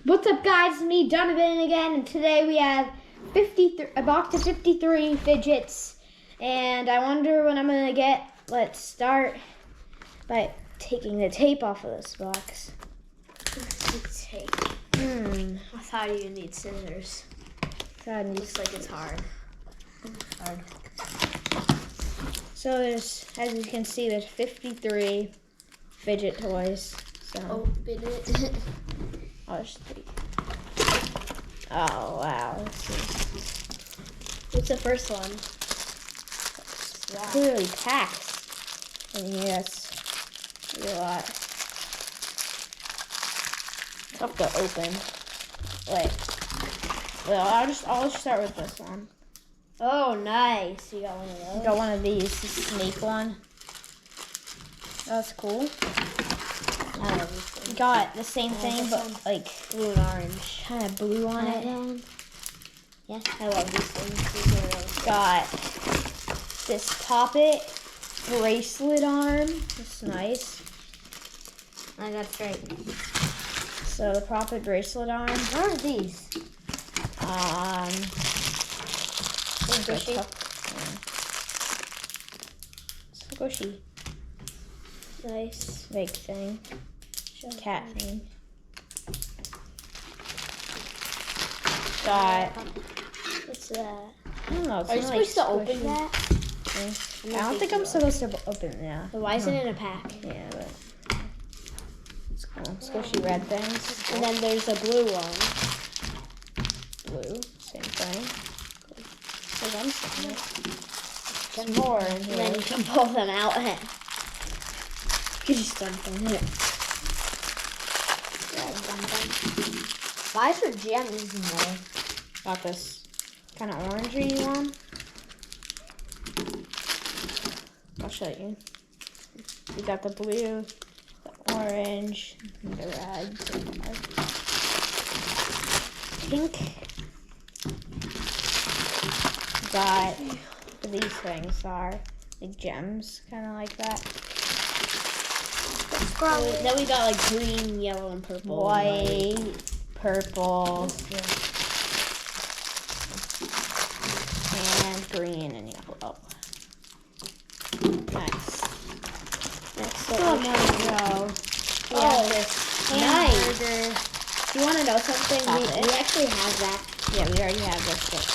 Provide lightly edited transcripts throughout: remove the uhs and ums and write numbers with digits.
What's up, guys? It's me, Donovan, again, and today we have a box of 53 fidgets, and I wonder what I'm gonna get. Let's start by taking the tape off of this box. Tape. I thought you need scissors. Looks like it's hard. So there's, as you can see, there's 53 fidget toys. So Open it. I'll just see. Oh wow! Let's see. What's the first one? Clearly packs. And yes, a lot. Tough to open. Wait. Well, I'll just start with this one. Oh, nice! You got one of those. Got one of these, the snake one. That's cool. I love this thing. Got the same thing, but like Blue and orange. kind of blue on it. Yes, I love these things. These are really cool. Got this Pop It bracelet arm. It's nice. I got straight. So the Pop It bracelet arm. What are these? Squishy. Squishy. Nice. Big thing. Cat thing. Got. What's that? I don't know. Are you supposed to open that? I don't think I'm supposed to open it now. Why is it in a pack? Yeah, but it's cool. Squishy red things. And then there's a blue one. Blue, same thing. Hold on. There's more in And here. then you can pull them out. You can just dump them in it. Why is there gems in there? Got this kind of orangey one. I'll show you. We got the blue, the orange, and the red, pink. Got what these things are like gems, kind of like that. Then we got like green, yellow, and purple. White, purple, and green and yellow. Nice. Next Oh up, my god. Oh, this nice. Do you want to know something? Pop We It. actually have that. Yeah, we already have this. But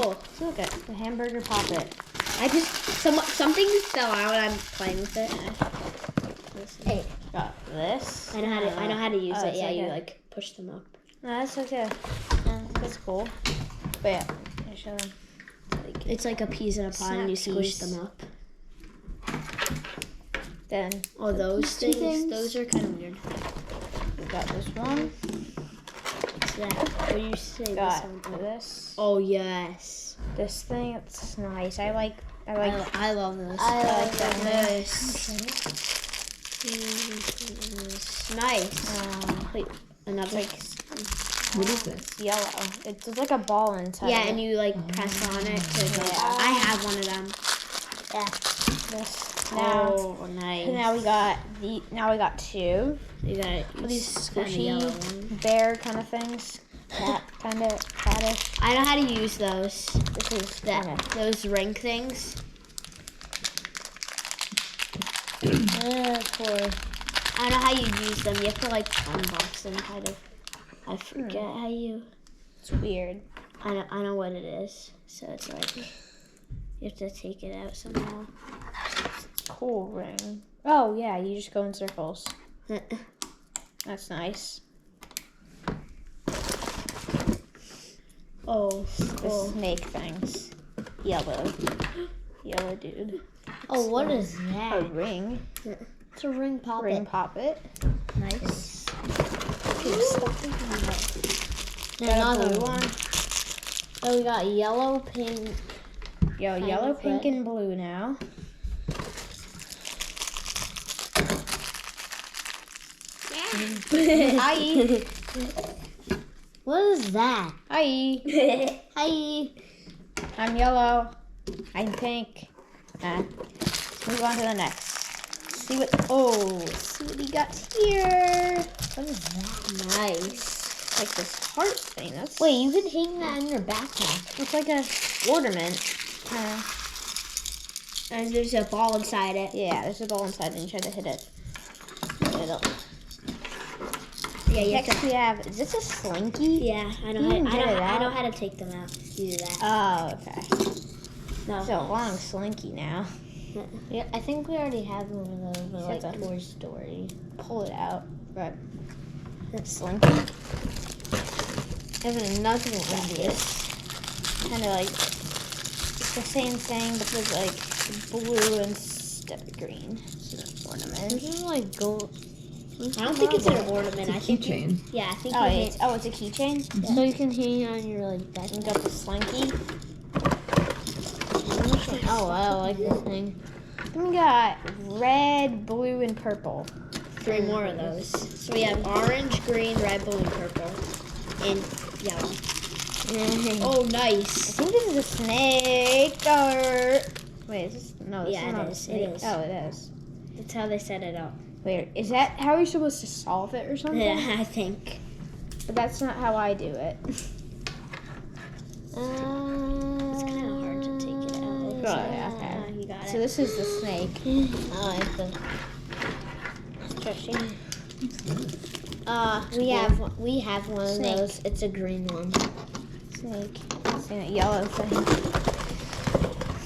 Cool. look at the hamburger Pop It. I just something just fell out and I'm playing with it. Hey, Got this. I know how to use Oh, it. it's Yeah, like you a- like push them up. No, that's okay. That's cool. But yeah, let me show them. It's like a peas in a pod and you squish Snap them up. Then Oh, those two things, things. those are kind of weird. we got this one. What's that? What do you say Got this one? this. Oh yes. This thing. It's nice. I like. I love this. I like that one. this. Nice. Wait, Another. like what is this? Yellow. It's like a ball inside. Yeah, of and it. you like press on it to go. Yeah. I have one of them. Yeah. This. Now, Oh, nice. now we got two. You got These kinda yellow squishy ones. bear kind of things. Cat kind of cattish. I know how to use those. This is Those ring things. cool. I know how you use them. You have to like unbox them, kind of. I forget how you. It's weird. I know what it is. So it's like you have to take it out somehow. Cool ring. Oh yeah, you just go in circles. That's nice. Oh, The snake things. Yellow. Yellow dude. Oh, what is A that? ring. It's a ring pop. Ring Pop It. Nice. Got a Another blue one. Oh, we got yellow, pink. Yellow, of pink, red. and blue now. Hi. What is that? Hi. Hi. I'm yellow. I'm pink. Let's move on to the next. See what? Oh, see what we got here. What is that? Nice. like this heart thing. That's Wait, you can hang that in your backpack. it's like a ornament. And there's a ball inside it. Yeah, there's a ball inside and you try to hit it. Yeah, you Next we have, is this a slinky? Yeah, I know. You can I get it know out. how to take them out. You do that. Oh, okay. No. It's a long slinky now. Yeah, I think we already have one of those, but like Like a- Toy Story. Pull it out, but that's slinky. There's another one Got of this. this. Kind of like it's the same thing, but with like blue instead of green. It's an ornament. This is like gold. I don't think it's an ornament. I think keychain. Yeah, I think Oh, you it's a keychain. so you can hang it on your like back. You got the slinky. Oh, I like this thing. Then we got red, blue, and purple. 3 more of those. So we have orange, green, red, blue, purple, and yellow. Oh, I nice. think this is a snake. Or wait, is this? No, this Yeah, is it not a is. snake. It is. Oh, it is. That's how they set it up. Wait, is that how are you supposed to solve it or something? Yeah, I think. But that's not how I do it. It's kind of hard to take it out. yeah, okay. You got So it. this is the snake. I like the. Stretching. We have one of Snake. those. It's a green one. Snake. It's in a yellow thing.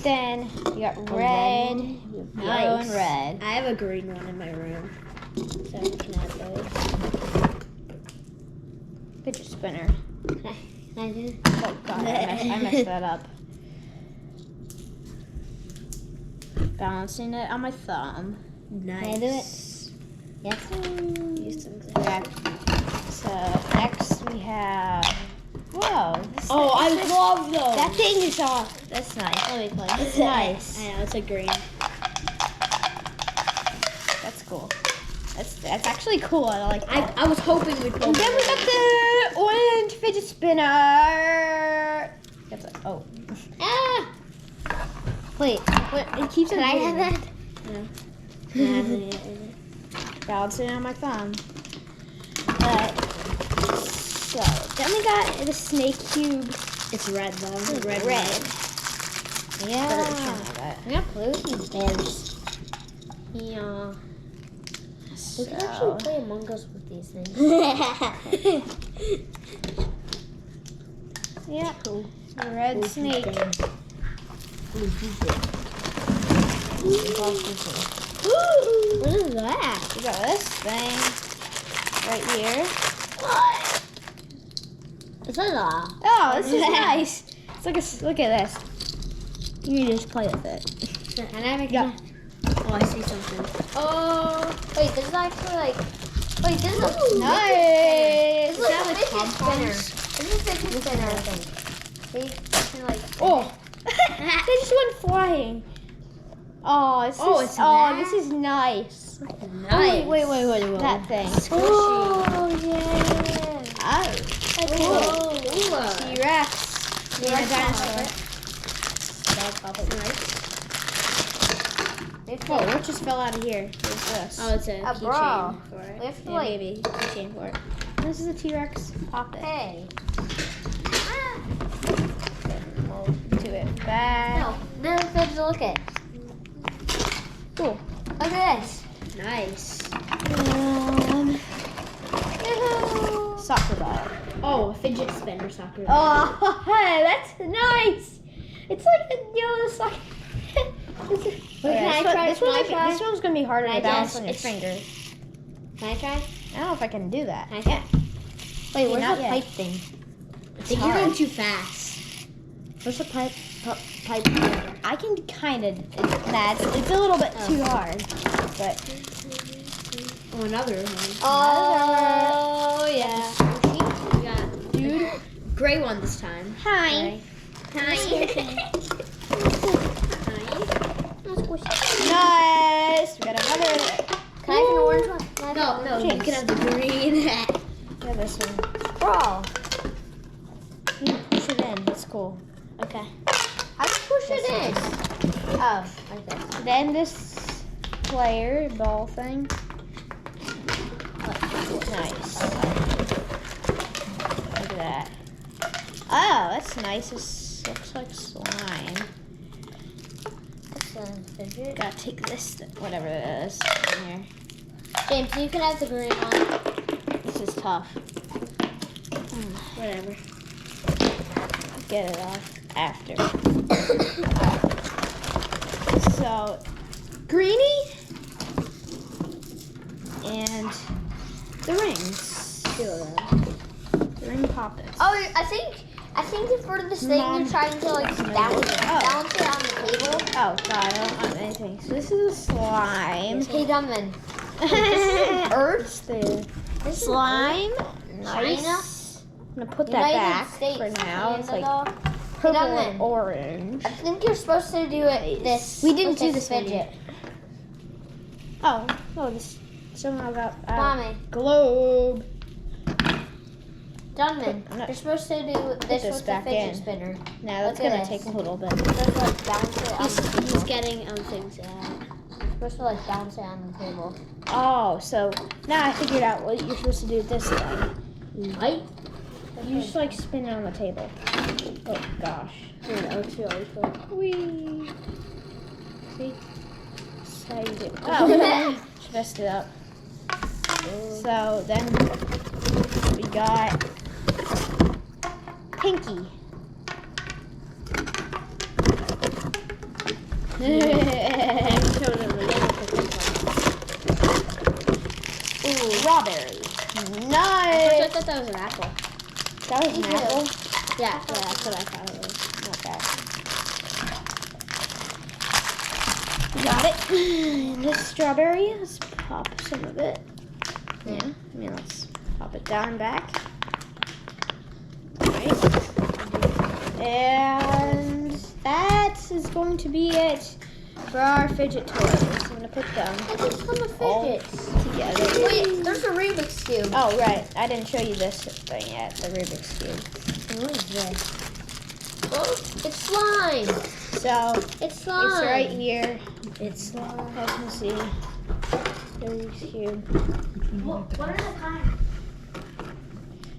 Then you got And red, then- yellow, and Nice. red. I have a green one in my room, so we can add those. Fidget spinner. I did. Oh god, I messed that up. Balancing it on my thumb. Nice. Can I do it? Yes. Use some Yeah. So next we have. Whoa. this- Oh, I this- love those. That thing is off. That's nice. Let me play. It's nice. I know, it's a green. That's cool. That's actually cool. I like that. I was hoping we'd And then we got the orange fidget spinner. That's a, oh. Ah! Wait. What? It keeps on Can I moving. have that? Balancing it on my thumb. So then we got the snake cube. It's red though. Red. Yeah. We got blues and beds. Yeah. We can actually play Among Us with these things. Yeah. Cool. The red snake. What is that? We got this thing right here. Is that a? Oh, this is nice. It's like a look at this. You just play with it. And I make Yeah. Oh, I see something. Oh, wait, this is actually like. Wait, this is a. Nice. This is like a fidget spinner. This is a fidget spinner, I think. See? Can, like. Oh, they just went flying. Oh, it's this that? is nice. Nice. Wait. That thing. Oh, yeah. Oh, Cool. T-Rex. Yeah, dinosaur. Whoa, what just fell out of here? What's this? Oh, it's a bra. keychain for it. We have to, Yeah, like- maybe keychain for it. This is a T-Rex. Pop it. Hey. We'll do it back. No, let's look at it. Cool. Look at this. Nice. Soccer ball. Oh, a fidget spinner soccer. Oh, hey, that's nice. It's like the soccer. can I try- this can I try? This one's gonna be harder Can to I balance just- on your it's- finger. Can I try? I don't know if I can do that. Can I try? Wait, where's not the yet. pipe thing? I think hard. you're going too fast. Where's the pipe? Pipe. I can kind of. It's a little bit too hard, but Oh, another one. Oh, yeah. We got dude. Gray one this time. Hi. Hi. Nice. We got another. Can I have an orange one? No, you James. can have the green. We have this one. Bro. You can push it in. That's cool. Okay. How do you push it in? Oh, like this. Then this player ball thing. Nice. nice. This looks like slime. That's a fidget. Gotta take this, whatever it is, in here. James, you can have the green one. This is tough. Whatever. I'll get it off after. So, greenie and the rings. Two of them. The ring poppets. Oh, I think for this thing Mom. you're trying to like balance it on the table. Oh God, I don't have anything. So this is a slime. Hey, Donovan. This is Earth's there. This Slime. China. Nice. I'm gonna put that back for now. It's like purple Donovan. and orange. I think you're supposed to do it this. We didn't with do this fidget. Oh, this somehow got Mommy. globe. Donovan, I'm not- you're supposed to do this this with the back fidget in. spinner. Now that's Look at gonna this. take a little bit. You're supposed to like bounce it on the He's table. getting things out. You're supposed to like bounce it on the table. Oh, so now I figured out what you're supposed to do with this thing. Right? You just like spin it on the table. Oh gosh. Yeah, that looks really cool. Whee. See? That's how you do. Oh, she messed it up. So then we got Pinky. Ooh, strawberry. I Nice. thought that was an apple. That was an Me too. apple. Yeah, that's what I thought it was. Okay. We got it. And this strawberry, let's pop some of it. Yeah, I mean, let's pop it down and back. Alright. And that is going to be it for our fidget toys. I'm going to put them Look at some of all fidgets. together. Wait, there's a Rubik's Cube. Oh, right. I didn't show you this thing yet, the Rubik's Cube. What is this? Oh, it's slime. So, It's slime. it's right here. It's slime. As you can see, the Rubik's Cube. What are the kinds?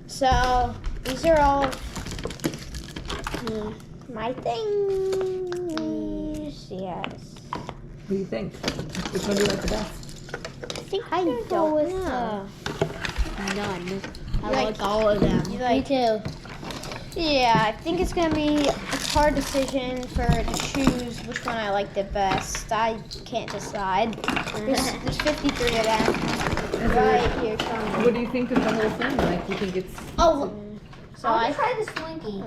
So, these are all my things. Yes. What do you think? Which one do you like the best? I think I don't know. None. I Like- like all of them. You like, too. yeah, I think it's gonna be a hard decision to choose which one I like the best. I can't decide. There's 53 of them right here. Showing What do you think of the whole thing? Like, you think it's... Oh, So I I want to try this Slinky.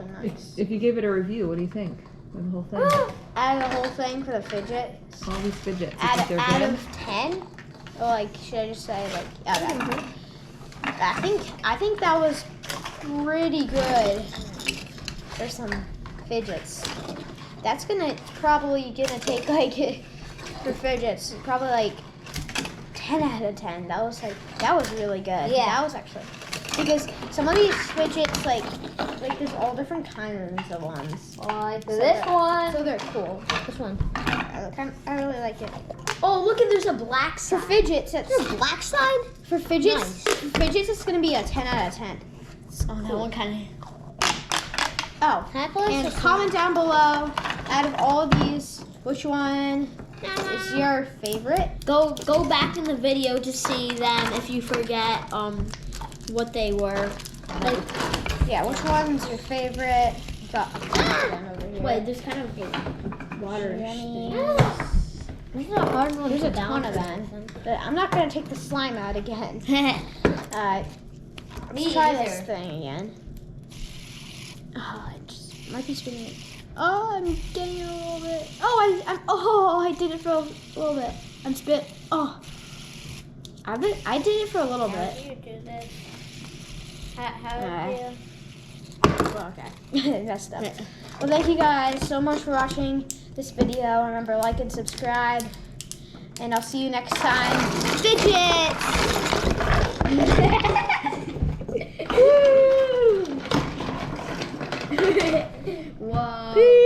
If you gave it a review, what do you think of the whole thing? out of the whole thing for the fidget. All these fidgets. You think Out, they're out good? of 10, or like should I just say like out of 10? I think that was pretty good for some fidgets. That's probably gonna take like for fidgets probably like 10 out of 10. That was really good. Yeah. That was actually because some of these fidgets like there's all different kinds of ones. Like So this they're- one. So they're cool. This one. I really like it. Oh, look, and there's a black For side. fidgets, There's a black side? for fidgets, it's gonna be a 10 out of 10. Oh, that one kind Oh, Can I play and this comment down below, out of all of these, which one is your favorite? of. Go back in the video to see them if you forget what they were. Like, yeah, which one's your favorite? Got one over here. Wait, there's kind of a water thing. This is a hard one There's to a ton of balance. them, but I'm not gonna take the slime out again. Let's Me try either. this thing again. Oh, it just might be spinning it. Oh, I'm getting it a little bit. Oh, I did it for a little bit. I'm spit. Oh, I did it for a little bit. do you do this? How do you? Well, okay, messed up. Well, thank you guys so much for watching this video. Remember, like and subscribe, and I'll see you next time. Fidgets! Whoa. Peace.